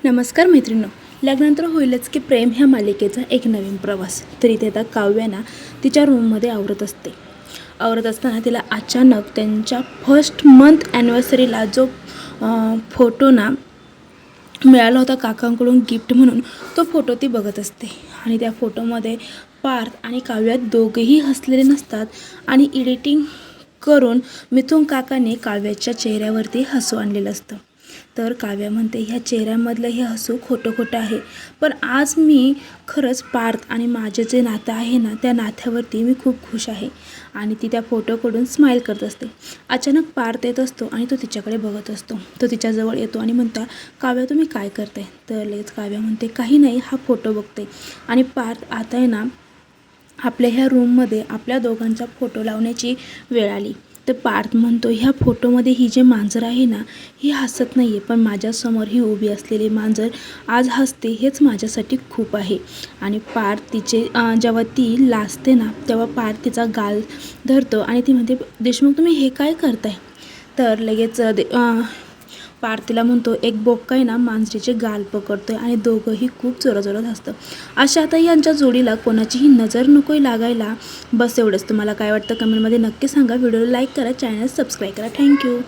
नमस्कार मैत्रिणींनो, लग्नानंतर होईलच की प्रेम ह्या मालिकेचा एक नवीन प्रवास. तरी ते आता काव्याना तिच्या रूममध्ये आवरत असताना तिला अचानक त्यांच्या फर्स्ट मंथ ॲनिव्हर्सरीला जो फोटो मिळाला होता काकांकडून गिफ्ट म्हणून, तो फोटो ती बघत असते. आणि त्या फोटोमध्ये पार्थ आणि काव्या दोघेही हसलेले नसतात आणि एडिटिंग करून मिथुन काकाने काव्याच्या चेहऱ्यावरती हसू आणलेलं असतं. तर काव्या म्हणते, ह्या चेहऱ्यामधलं हे हसू खोटं आहे, पण आज मी खरंच पार्थ आणि माझे जे नातं आहे ना, त्या नात्यावरती मी खूप खुश आहे. आणि ती त्या फोटोकडून स्माईल करत असते. अचानक पार्थ येत असतो आणि तो तिच्याकडे बघत असतो. तो तिच्याजवळ येतो आणि म्हणतो, काव्या तुम्ही काय करताय? तर लगेच काव्या म्हणते, काही नाही, हा फोटो बघते. आणि पार्थ आता आहे ना, आपल्या ह्या रूममध्ये आपल्या दोघांचा फोटो लावण्याची वेळ आली. तर पार्थ म्हणतो, ह्या फोटोमध्ये ही जे मांजर आहे ना, ही हसत नाही आहे, पण माझ्यासमोर ही उभी असलेली मांजर आज हसते, हेच माझ्यासाठी खूप आहे. आणि पार्थ जेव्हा ती लाजते ना, तेव्हा पार्थ तिचा गाल धरतो आणि ती म्हणते, देशमुख तुम्ही हे काय करताय? तर लगेच पार्थ तिला म्हणतो, एक बोक्का आहे ना, मांजरीचे गाल पकडतोय आणि दोघंही खूप जोराजोरात हसतं. अशा आता यांच्या जोडीला कोणाचीही नजर नकोय लागायला. बस एवढंच. तुम्हाला काय वाटतं कमेंटमध्ये नक्की सांगा. व्हिडिओला लाईक करा, चॅनल सबस्क्राईब करा. थँक्यू.